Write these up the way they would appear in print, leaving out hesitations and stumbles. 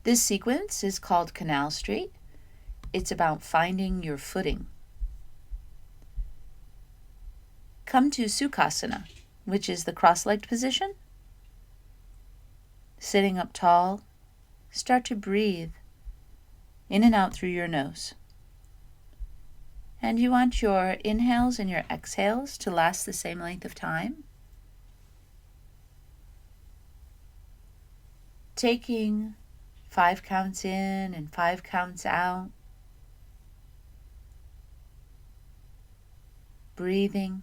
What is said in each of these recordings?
This sequence is called Canal Street. It's about finding your footing. Come to SUKHASANA, which is the cross-legged position. Sitting up tall, start to breathe in and out through your nose. And you want your inhales and your exhales to last the same length of time. Taking 5 counts in and 5 counts out. Breathing.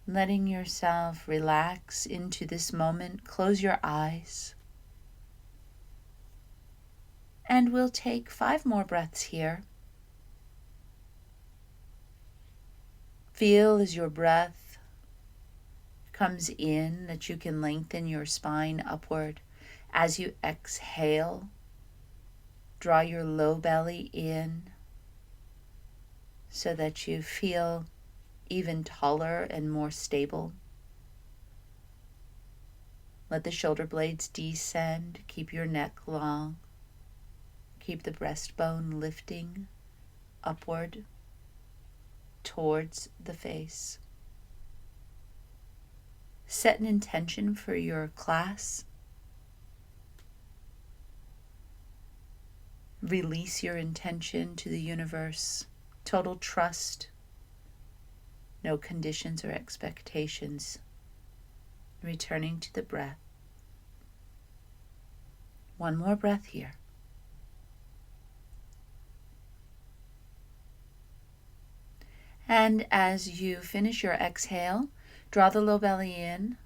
Letting yourself relax into this moment. Close your eyes. And we'll take 5 more breaths here. Feel as your breath comes in that you can lengthen your spine upward. As you exhale, draw your low belly in so that you feel even taller and more stable. Let the shoulder blades descend. Keep your neck long. Keep the breastbone lifting upward towards the face. Set an intention for your class. Release your intention to the universe. Total trust. No conditions or expectations. Returning to the breath. One more breath here. And as you finish your exhale, draw the low belly in,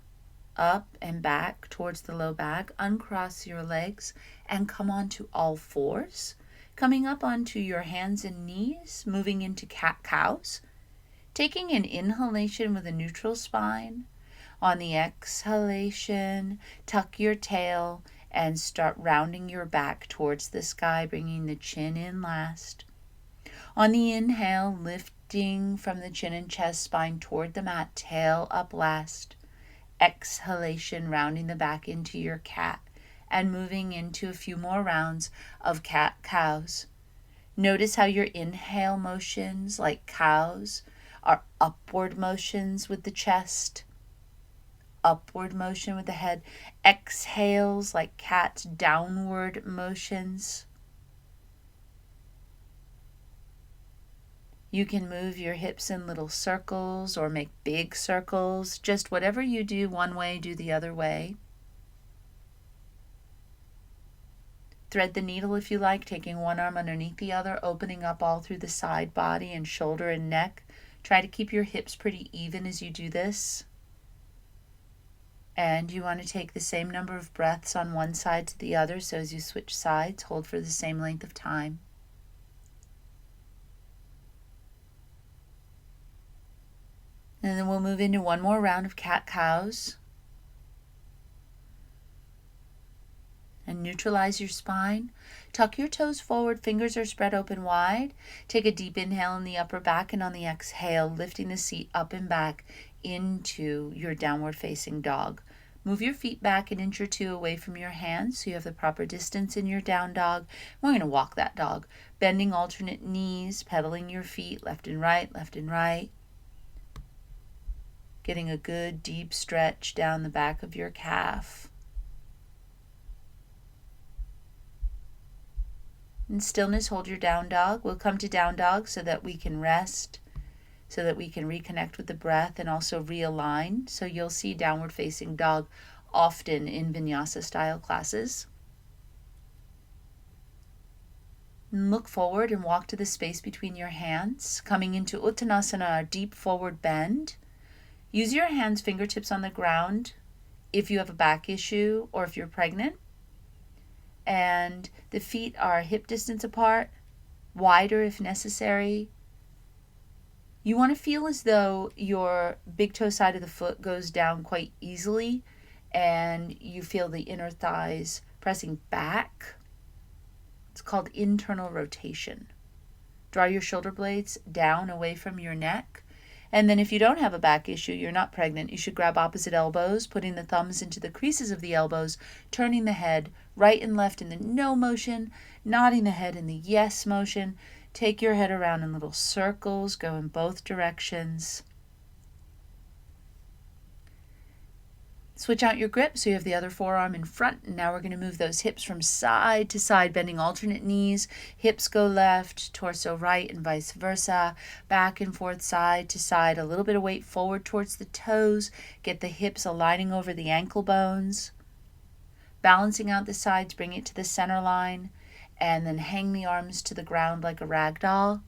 up and back towards the low back. Uncross your legs and come onto all fours. Coming up onto your hands and knees, moving into cat-cows. Taking an inhalation with a neutral spine. On the exhalation, tuck your tail and start rounding your back towards the sky, bringing the chin in last. On the inhale, lifting from the chin and chest, spine toward the mat, tail up last. Exhalation, rounding the back into your cat and moving into a few more rounds of cat-cows. Notice how your inhale motions, like cows, are upward motions with the chest, upward motion with the head. Exhales, like cats, downward motions. You can move your hips in little circles or make big circles. Just whatever you do one way, do the other way. Thread the needle if you like, taking one arm underneath the other, opening up all through the side body and shoulder and neck. Try to keep your hips pretty even as you do this. And you want to take the same number of breaths on one side to the other, so as you switch sides, hold for the same length of time. And then we'll move into one more round of cat-cows. And neutralize your spine. Tuck your toes forward, fingers are spread open wide. Take a deep inhale in the upper back, and on the exhale, lifting the seat up and back into your downward facing dog. Move your feet back an inch or two away from your hands so you have the proper distance in your down dog. We're going to walk that dog, bending alternate knees, pedaling your feet left and right, left and right. Getting a good deep stretch down the back of your calf. In stillness, hold your down dog. We'll come to down dog so that we can rest, so that we can reconnect with the breath and also realign. So you'll see downward facing dog often in vinyasa style classes. And look forward and walk to the space between your hands, coming into UTTANASANA, a deep forward bend. Use your hands, fingertips on the ground if you have a back issue or if you're pregnant. And the feet are hip distance apart, wider if necessary. You want to feel as though your big toe side of the foot goes down quite easily and you feel the inner thighs pressing back. It's called internal rotation. Draw your shoulder blades down away from your neck And then if you don't have a back issue, you're not pregnant, you should grab opposite elbows, putting the thumbs into the creases of the elbows, turning the head right and left in the no motion, nodding the head in the yes motion. Take your head around in little circles, go in both directions. Switch out your grip so you have the other forearm in front. And now we're going to move those hips from side to side, bending alternate knees. Hips go left, torso right, and vice versa. Back and forth, side to side. A little bit of weight forward towards the toes. Get the hips aligning over the ankle bones. Balancing out the sides, bring it to the center line. And then hang the arms to the ground like a rag doll.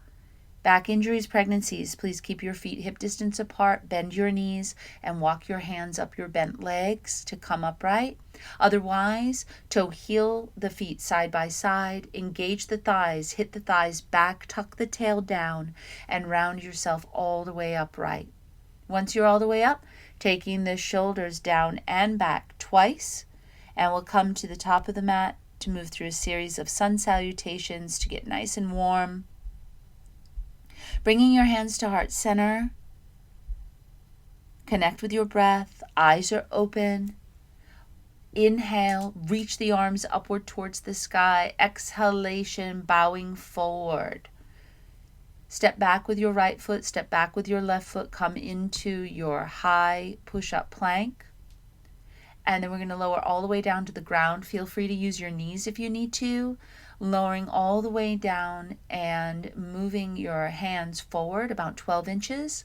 Back injuries, pregnancies, please keep your feet hip distance apart, bend your knees, and walk your hands up your bent legs to come upright. Otherwise, toe heel the feet side by side, engage the thighs, hit the thighs back, tuck the tail down, and round yourself all the way upright. Once you're all the way up, taking the shoulders down and back twice, and we'll come to the top of the mat to move through a series of sun salutations to get nice and warm. Bringing your hands to heart center. Connect with your breath. Eyes are open. Inhale, reach the arms upward towards the sky. Exhalation, bowing forward. Step back with your right foot. Step back with your left foot. Come into your high push-up plank. And then we're going to lower all the way down to the ground. Feel free to use your knees if you need to. Lowering all the way down and moving your hands forward about 12 inches.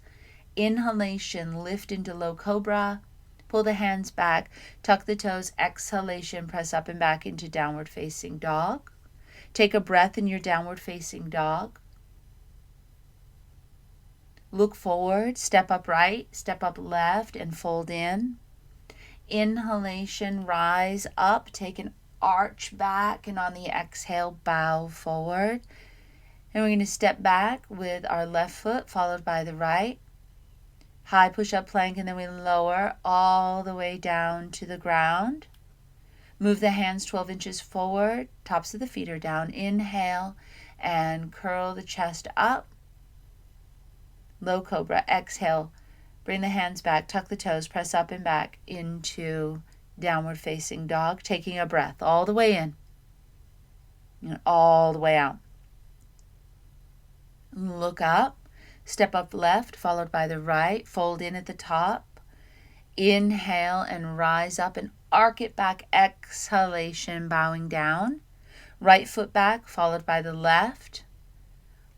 Inhalation, lift into low cobra. Pull the hands back, tuck the toes. Exhalation, press up and back into downward facing dog. Take a breath in your downward facing dog. Look forward, step up right, step up left, and fold in. Inhalation, rise up, take an arch back, and on the exhale, bow forward. And we're going to step back with our left foot followed by the right. High push-up plank, and then we lower all the way down to the ground. Move the hands 12 inches forward. Tops of the feet are down. Inhale and curl the chest up. Low cobra. Exhale. Bring the hands back. Tuck the toes. Press up and back into downward facing dog. Taking a breath all the way in and all the way out. Look up. Step up left, followed by the right. Fold in at the top. Inhale and rise up and arc it back. Exhalation, bowing down. Right foot back, followed by the left.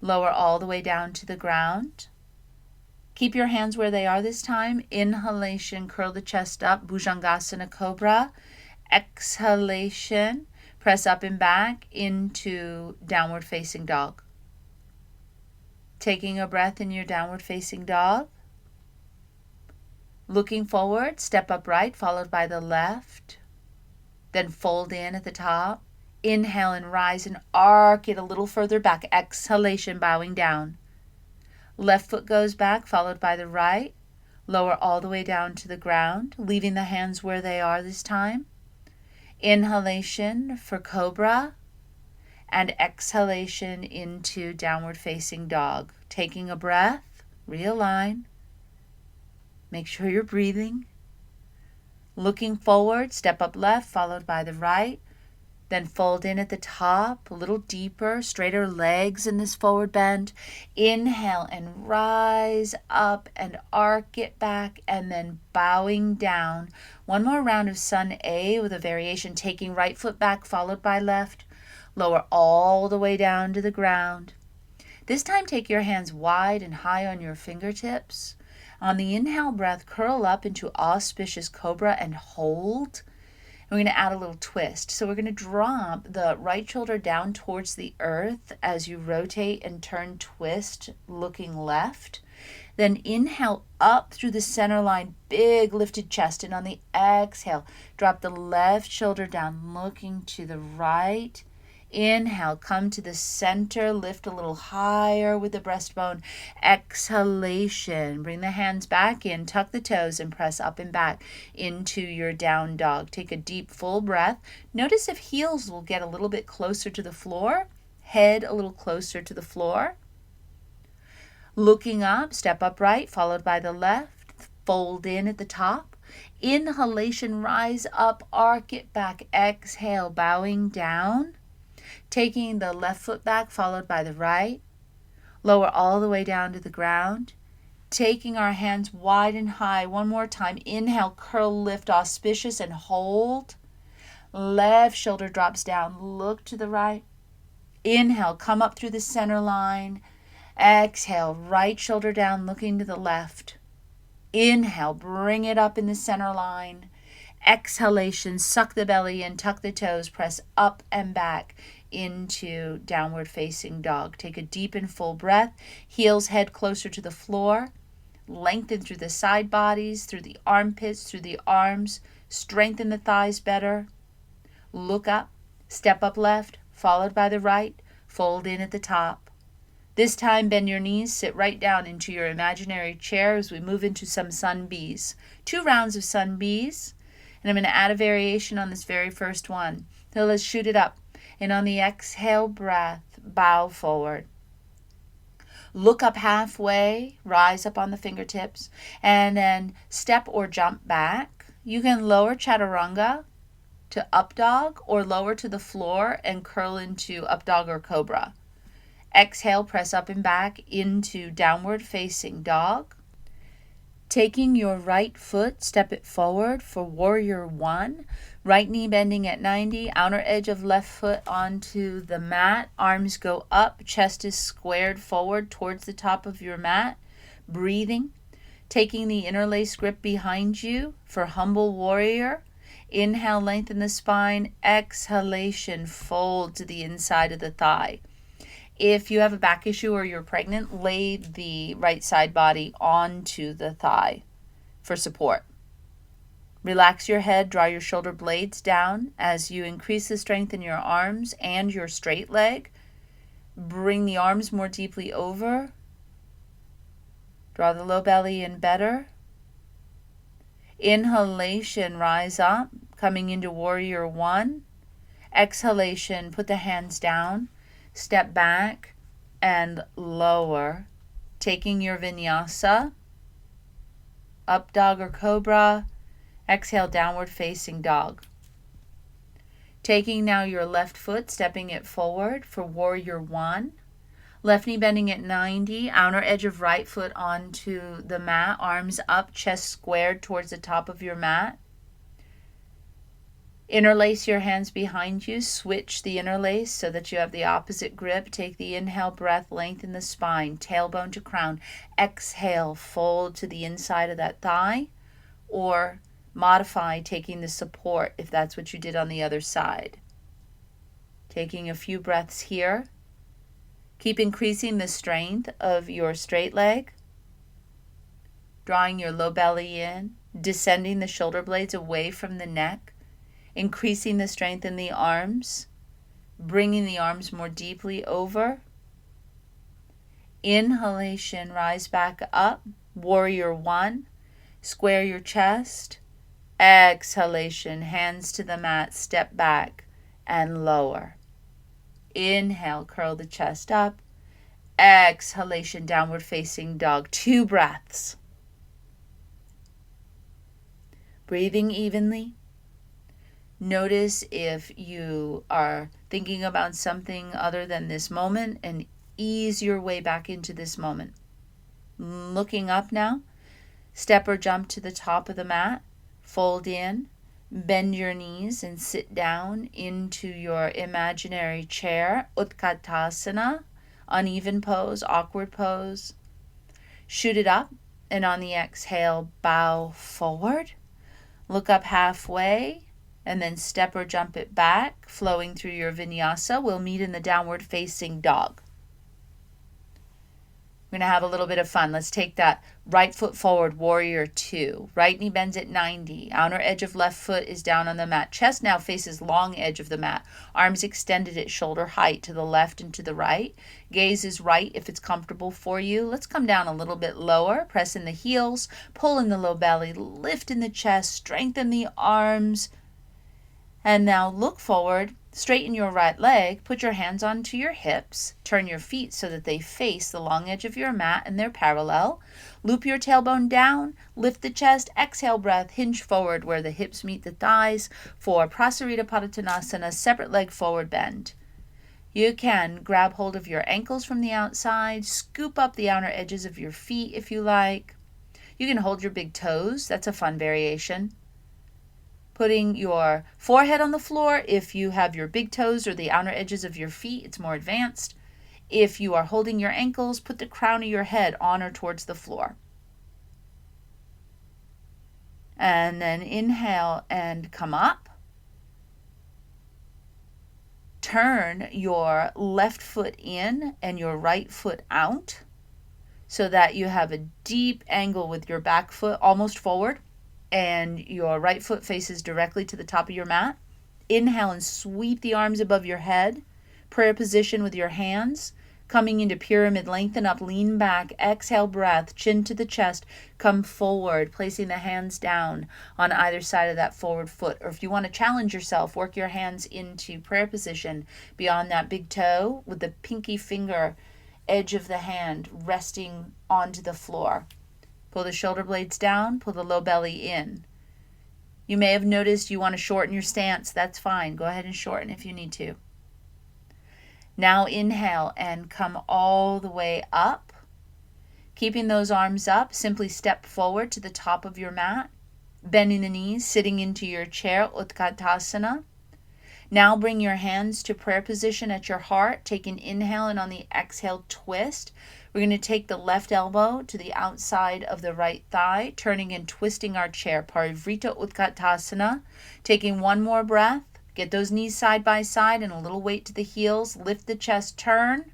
Lower all the way down to the ground. Keep your hands where they are this time. Inhalation, curl the chest up. Bhujangasana Cobra. Exhalation, press up and back into downward facing dog. Taking a breath in your downward facing dog. Looking forward, step up right, followed by the left. Then fold in at the top. Inhale and rise and arc it a little further back. Exhalation, bowing down. Left foot goes back, followed by the right. Lower all the way down to the ground, leaving the hands where they are this time. Inhalation for Cobra. And exhalation into downward facing dog. Taking a breath, realign. Make sure you're breathing. Looking forward, step up left, followed by the right. Then fold in at the top, a little deeper, straighter legs in this forward bend. Inhale and rise up and arc it back, and then bowing down. One more round of Sun A with a variation, taking right foot back, followed by left. Lower all the way down to the ground. This time take your hands wide and high on your fingertips. On the inhale breath, curl up into auspicious cobra and hold. And we're going to add a little twist. So we're going to drop the right shoulder down towards the earth as you rotate and turn, twist, looking left. Then inhale up through the center line, big lifted chest. And on the exhale, drop the left shoulder down, looking to the right. Inhale, come to the center, lift a little higher with the breastbone. Exhalation, bring the hands back in, tuck the toes, and press up and back into your down dog. Take a deep, full breath. Notice if heels will get a little bit closer to the floor, head a little closer to the floor. Looking up, step upright, followed by the left. Fold in at the top. Inhalation, rise up, arc it back. Exhale, bowing down. Taking the left foot back, followed by the right. Lower all the way down to the ground. Taking our hands wide and high. One more time. Inhale, curl, lift, auspicious, and hold. Left shoulder drops down. Look to the right. Inhale, come up through the center line. Exhale, right shoulder down, looking to the left. Inhale, bring it up in the center line. Exhalation, suck the belly in, tuck the toes, press up and back into downward facing dog. Take a deep and full breath. Heels head closer to the floor. Lengthen through the side bodies, through the armpits, through the arms. Strengthen the thighs better. Look up, step up left, followed by the right. Fold in at the top. This time, bend your knees, sit right down into your imaginary chair as we move into some sun bees. 2 rounds of sun bees, and I'm going to add a variation on this very first one. So let's shoot it up. And on the exhale breath, bow forward. Look up halfway, rise up on the fingertips, and then step or jump back. You can lower chaturanga to up dog or lower to the floor and curl into up dog or cobra. Exhale, press up and back into downward facing dog. Taking your right foot, step it forward for warrior 1. Right knee bending at 90, outer edge of left foot onto the mat. Arms go up, chest is squared forward towards the top of your mat. Breathing. Taking the interlace grip behind you for humble warrior. Inhale, lengthen the spine. Exhalation, fold to the inside of the thigh. If you have a back issue or you're pregnant, lay the right side body onto the thigh for support. Relax your head, draw your shoulder blades down as you increase the strength in your arms and your straight leg. Bring the arms more deeply over. Draw the low belly in better. Inhalation, rise up, coming into warrior 1. Exhalation, put the hands down. Step back and lower, taking your vinyasa, up dog or cobra. Exhale, downward facing dog. Taking now your left foot, stepping it forward for warrior 1. Left knee bending at 90, outer edge of right foot onto the mat, arms up, chest squared towards the top of your mat. Interlace your hands behind you. Switch the interlace so that you have the opposite grip. Take the inhale breath, lengthen the spine, tailbone to crown. Exhale, fold to the inside of that thigh, or modify taking the support if that's what you did on the other side. Taking a few breaths here. Keep increasing the strength of your straight leg. Drawing your low belly in, descending the shoulder blades away from the neck. Increasing the strength in the arms, bringing the arms more deeply over. Inhalation, rise back up, warrior 1, square your chest. Exhalation, hands to the mat, step back and lower. Inhale, curl the chest up. Exhalation, downward facing dog. 2 breaths. Breathing evenly. Notice if you are thinking about something other than this moment and ease your way back into this moment. Looking up now, step or jump to the top of the mat, fold in, bend your knees and sit down into your imaginary chair, UTTANASANA, uneven pose, awkward pose. Shoot it up and on the exhale, bow forward. Look up halfway. And then step or jump it back, flowing through your vinyasa. We'll meet in the downward facing dog. We're going to have a little bit of fun. Let's take that right foot forward, warrior 2. Right knee bends at 90. Outer edge of left foot is down on the mat. Chest now faces long edge of the mat. Arms extended at shoulder height to the left and to the right. Gaze is right if it's comfortable for you. Let's come down a little bit lower. Press in the heels, pull in the low belly, lift in the chest, strengthen the arms. And now look forward Straighten your right leg, put your hands onto your hips, turn your feet so that they face the long edge of your mat and they're parallel. Loop your tailbone down, lift the chest, exhale breath, hinge forward where the hips meet the thighs for Prasarita Padottanasana, separate leg forward bend. You can grab hold of your ankles from the outside, scoop up the outer edges of your feet if you like. You can hold your big toes, that's a fun variation. Putting your forehead on the floor. If you have your big toes or the outer edges of your feet, it's more advanced. If you are holding your ankles, put the crown of your head on or towards the floor. And then inhale and come up. Turn your left foot in and your right foot out so that you have a deep angle with your back foot almost forward, and your right foot faces directly to the top of your mat. Inhale and sweep the arms above your head. Prayer position with your hands. Coming into pyramid, lengthen up, lean back. Exhale breath, chin to the chest. Come forward, placing the hands down on either side of that forward foot. Or if you want to challenge yourself, work your hands into prayer position beyond that big toe with the pinky finger edge of the hand resting onto the floor. Pull the shoulder blades down, pull the low belly in. You may have noticed you want to shorten your stance. That's fine. Go ahead and shorten if you need to. Now inhale and come all the way up. Keeping those arms up, simply step forward to the top of your mat, bending the knees, sitting into your chair, UTTANASANA. Now bring your hands to prayer position at your heart. Take an inhale, and on the exhale, twist. We're going to take the left elbow to the outside of the right thigh, turning and twisting our chair, Parivrita Utkatasana. Taking one more breath. Get those knees side by side and a little weight to the heels. Lift the chest, turn.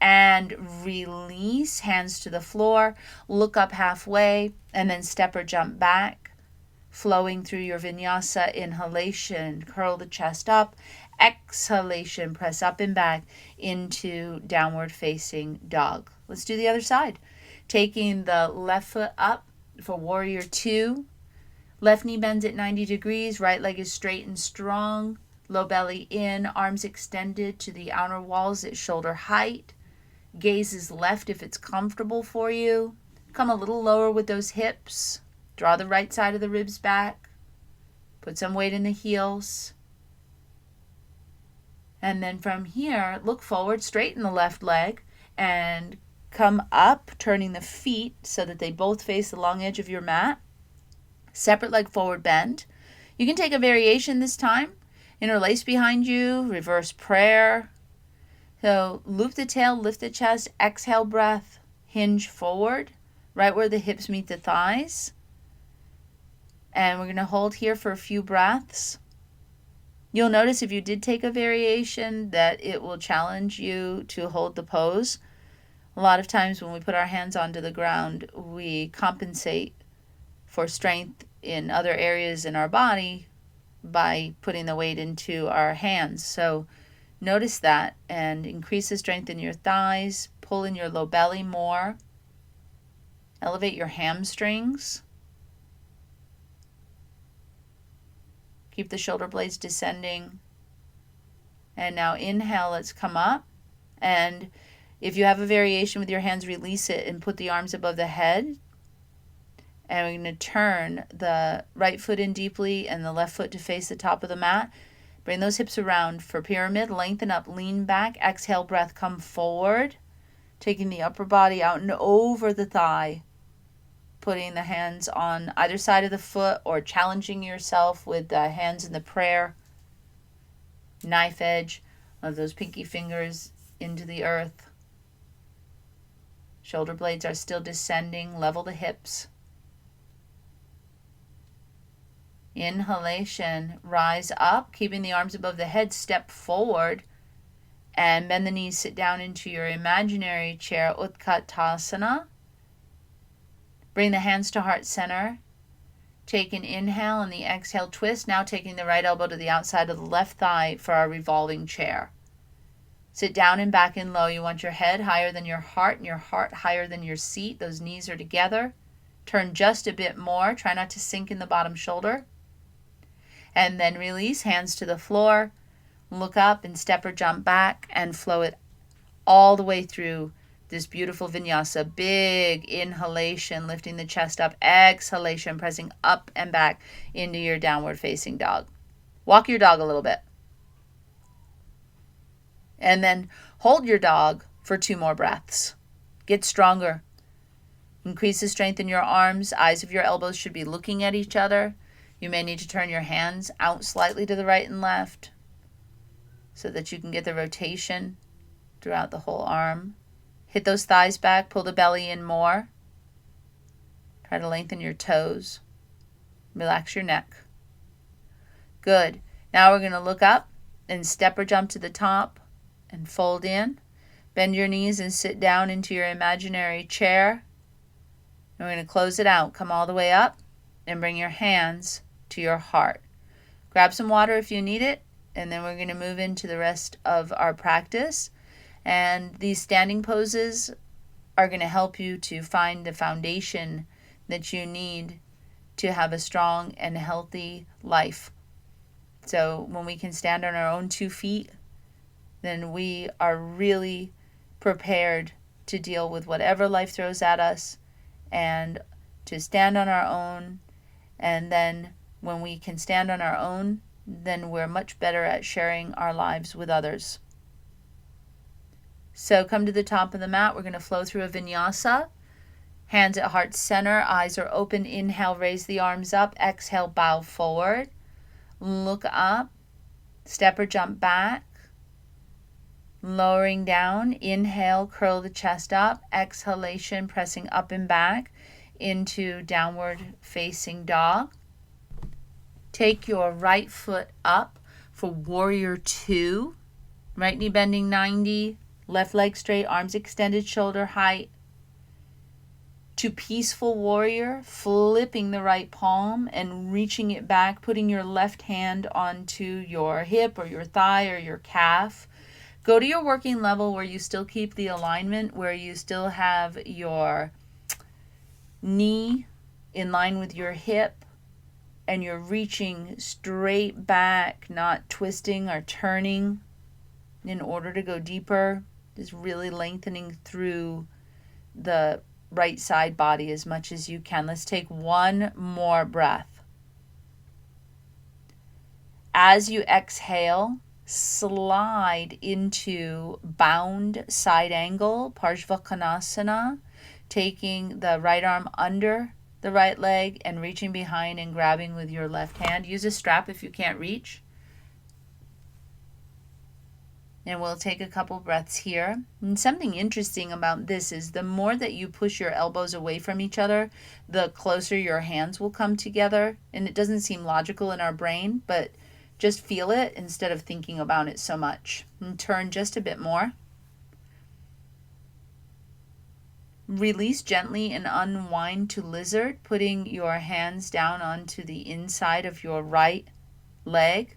And release, hands to the floor. Look up halfway, and then step or jump back. Flowing through your vinyasa, inhalation, curl the chest up. Exhalation, press up and back into downward facing dog. Let's do the other side. Taking the left foot up for warrior two. Left knee bends at 90 degrees. Right leg is straight and strong. Low belly in, arms extended to the outer walls at shoulder height. Gaze is left if it's comfortable for you. Come a little lower with those hips. Draw the right side of the ribs back. Put some weight in the heels. And then from here, look forward, straighten the left leg, and come up, turning the feet so that they both face the long edge of your mat. Separate leg forward bend. You can take a variation this time. Interlace behind you, reverse prayer. So loop the tail, lift the chest, exhale breath, hinge forward, right where the hips meet the thighs. And we're going to hold here for a few breaths. You'll notice if you did take a variation that it will challenge you to hold the pose. A lot of times when we put our hands onto the ground, we compensate for strength in other areas in our body by putting the weight into our hands. So notice that and increase the strength in your thighs, pull in your low belly more, elevate your hamstrings. Keep the shoulder blades descending. And now inhale, let's come up. And if you have a variation with your hands, release it and put the arms above the head. And we're going to turn the right foot in deeply and the left foot to face the top of the mat. Bring those hips around for pyramid. Lengthen up, lean back. Exhale, breath, come forward. Taking the upper body out and over the thigh. Putting the hands on either side of the foot or challenging yourself with the hands in the prayer. Knife edge of those pinky fingers into the earth. Shoulder blades are still descending. Level the hips. Inhalation, rise up, keeping the arms above the head, step forward, and bend the knees, sit down into your imaginary chair, Utkatasana. Bring the hands to heart center. Take an inhale and the exhale twist. Now taking the right elbow to the outside of the left thigh for our revolving chair. Sit down and back in low. You want your head higher than your heart and your heart higher than your seat. Those knees are together. Turn just a bit more. Try not to sink in the bottom shoulder. And then release, hands to the floor. Look up and step or jump back and flow it all the way through this beautiful vinyasa. Big inhalation, lifting the chest up. Exhalation, pressing up and back into your downward facing dog. Walk your dog a little bit. And then hold your dog for 2 more breaths. Get stronger. Increase the strength in your arms. Eyes of your elbows should be looking at each other. You may need to turn your hands out slightly to the right and left so that you can get the rotation throughout the whole arm. Hit those thighs back. Pull the belly in more. Try to lengthen your toes. Relax your neck. Good. Now we're going to look up and step or jump to the top and fold in. Bend your knees and sit down into your imaginary chair. And we're going to close it out. Come all the way up and bring your hands to your heart. Grab some water if you need it, and then we're going to move into the rest of our practice. And these standing poses are going to help you to find the foundation that you need to have a strong and healthy life. So when we can stand on our own 2 feet, then we are really prepared to deal with whatever life throws at us and to stand on our own. And then when we can stand on our own, then we're much better at sharing our lives with others. So come to the top of the mat. We're going to flow through a vinyasa. Hands at heart center. Eyes are open. Inhale, raise the arms up. Exhale, bow forward. Look up. Step or jump back. Lowering down. Inhale, curl the chest up. Exhalation, pressing up and back into downward facing dog. Take your right foot up for warrior 2. Right knee bending 90. Left leg straight, arms extended, shoulder height. To peaceful warrior, flipping the right palm and reaching it back, putting your left hand onto your hip or your thigh or your calf. Go to your working level where you still keep the alignment, where you still have your knee in line with your hip and you're reaching straight back, not twisting or turning in order to go deeper. Just really lengthening through the right side body as much as you can. Let's take 1 more breath. As you exhale, slide into bound side angle, SUKHASANA, taking the right arm under the right leg and reaching behind and grabbing with your left hand. Use a strap if you can't reach. And we'll take a couple breaths here. And something interesting about this is the more that you push your elbows away from each other, the closer your hands will come together. And it doesn't seem logical in our brain, but just feel it instead of thinking about it so much. And turn just a bit more. Release gently and unwind to lizard, putting your hands down onto the inside of your right leg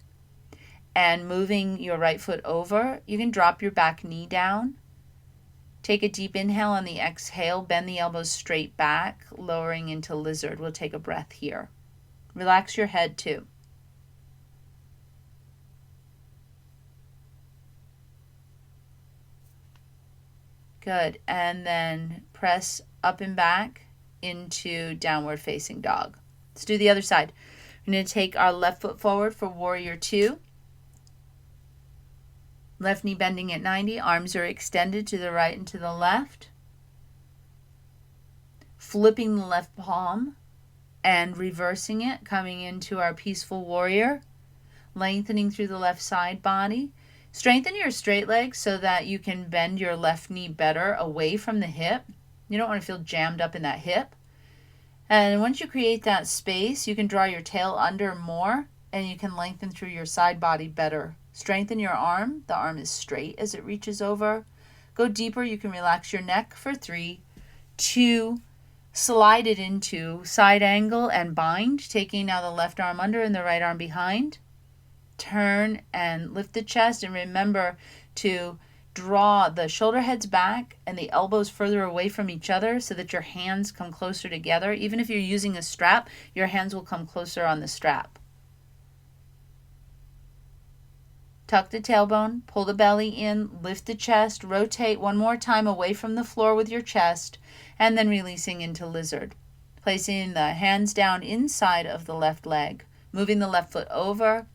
and moving your right foot over. You can drop your back knee down. Take a deep inhale on the exhale. Bend the elbows straight back, lowering into lizard. We'll take a breath here. Relax your head too. Good. And then press up and back into downward facing dog. Let's do the other side. We're going to take our left foot forward for warrior 2. Left knee bending at 90. Arms are extended to the right and to the left. Flipping the left palm and reversing it, coming into our peaceful warrior. Lengthening through the left side body. Strengthen your straight leg so that you can bend your left knee better away from the hip. You don't want to feel jammed up in that hip. And once you create that space, you can draw your tail under more and you can lengthen through your side body better. Strengthen your arm. The arm is straight as it reaches over. Go deeper. You can relax your neck for 3, 2, slide it into side angle and bind, taking now the left arm under and the right arm behind. Turn and lift the chest, and remember to draw the shoulder heads back and the elbows further away from each other so that your hands come closer together. Even if you're using a strap, your hands will come closer on the strap. Tuck the tailbone, pull the belly in, lift the chest, rotate one more time away from the floor with your chest, and then releasing into lizard. Placing the hands down inside of the left leg, moving the left foot over,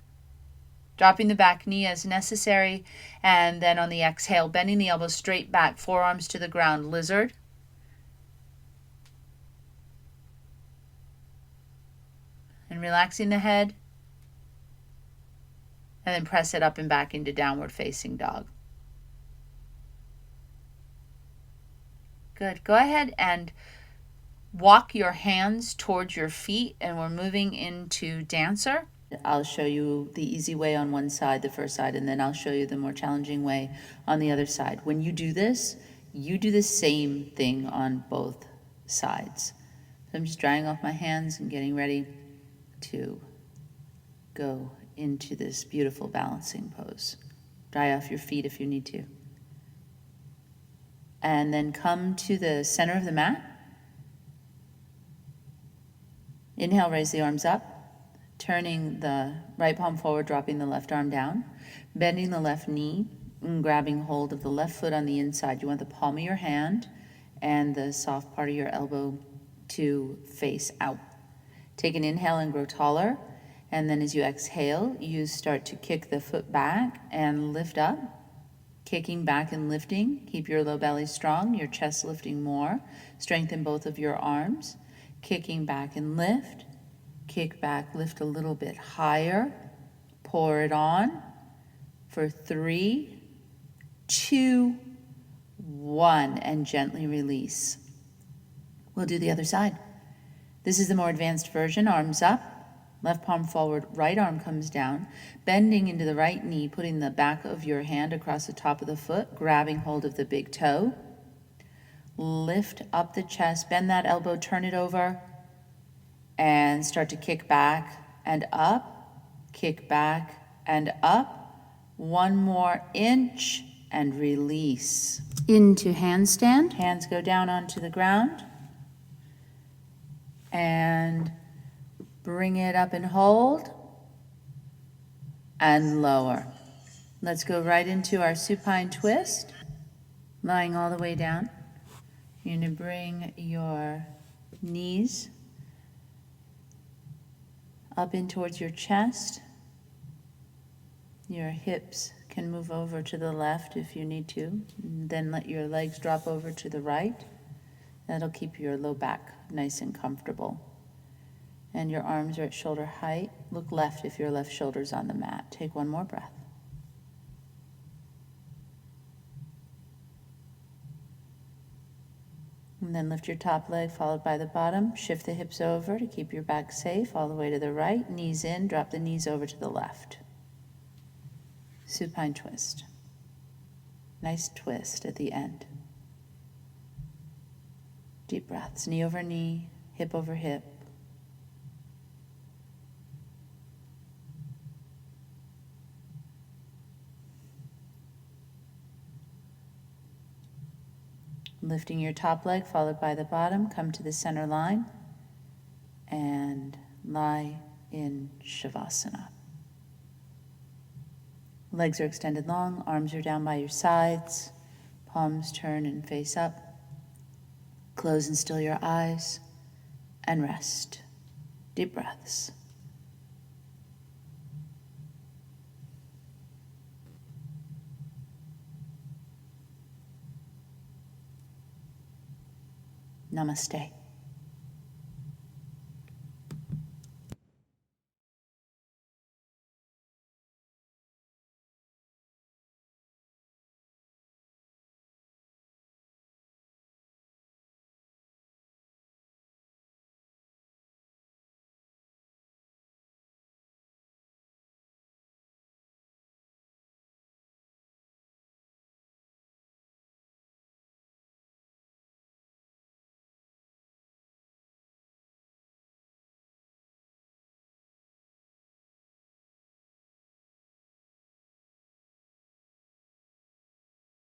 dropping the back knee as necessary, and then on the exhale, bending the elbows straight back, forearms to the ground, lizard. And relaxing the head, and then press it up and back into downward facing dog. Good. Go ahead and walk your hands towards your feet, and we're moving into dancer. I'll show you the easy way on one side, the first side, and then I'll show you the more challenging way on the other side. When you do this, you do the same thing on both sides. So I'm just drying off my hands and getting ready to go into this beautiful balancing pose. Dry off your feet if you need to. And then come to the center of the mat. Inhale, raise the arms up. Turning the right palm forward, dropping the left arm down, bending the left knee, and grabbing hold of the left foot on the inside. You want the palm of your hand and the soft part of your elbow to face out. Take an inhale and grow taller, and then as you exhale, you start to kick the foot back and lift up. Kicking back and lifting. Keep your low belly strong, your chest lifting more. Strengthen both of your arms. Kicking back and lift. Kick back, lift a little bit higher, pour it on for 3, 2, 1, and gently release. We'll do the other side. This is the more advanced version. Arms up, left palm forward, right arm comes down, bending into the right knee, putting the back of your hand across the top of the foot, grabbing hold of the big toe. Lift up the chest, bend that elbow, turn it over, and start to kick back and up, kick back and up. One more inch and release. Into handstand. Hands go down onto the ground. And bring it up and hold. And lower. Let's go right into our supine twist. Lying all the way down. You're going to bring your knees up in towards your chest. Your hips can move over to the left if you need to. Then let your legs drop over to the right. That'll keep your low back nice and comfortable. And your arms are at shoulder height. Look left if your left shoulder's on the mat. Take one more breath. And then lift your top leg followed by the bottom. Shift the hips over to keep your back safe all the way to the right. Knees in, drop the knees over to the left. Supine twist. Nice twist at the end. Deep breaths, knee over knee, hip over hip. Lifting your top leg followed by the bottom, come to the center line and lie in Shavasana. Legs are extended long, arms are down by your sides, palms turn and face up. Close and still your eyes and rest. Deep breaths. Namaste.